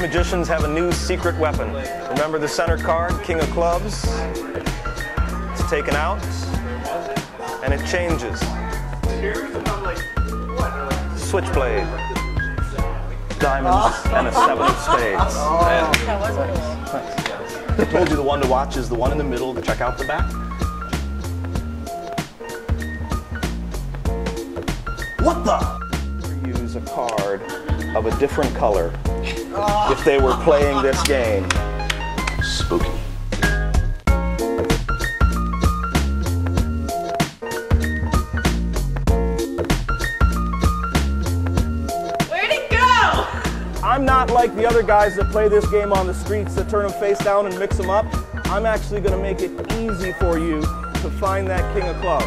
magicians have a new secret weapon. Remember the center card, King of Clubs? It's taken out, and it changes. Switchblade. Diamonds and a 7 of spades. I told you the one to watch is the one in the middle. Check out the back. What the? Use a card of a different color if they were playing this game. Spooky. Where'd it go? I'm not like the other guys that play this game on the streets that turn them face down and mix them up. I'm actually going to make it easy for you to find that King of Clubs.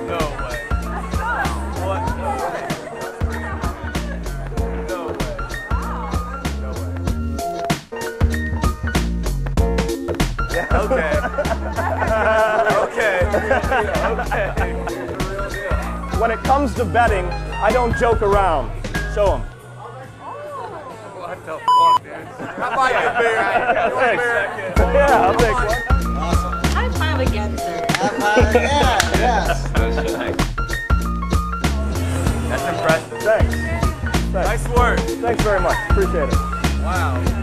No way. What? No way. No way. Yeah. Okay. Okay. When it comes to betting, I don't joke around. Show them. What the fuck, dude? How about you, beer? Thanks. Yeah, I'll take one. Awesome. High five again, sir. Yeah, yes. That's impressive. Thanks. Nice work. Thanks very much. Appreciate it. Wow.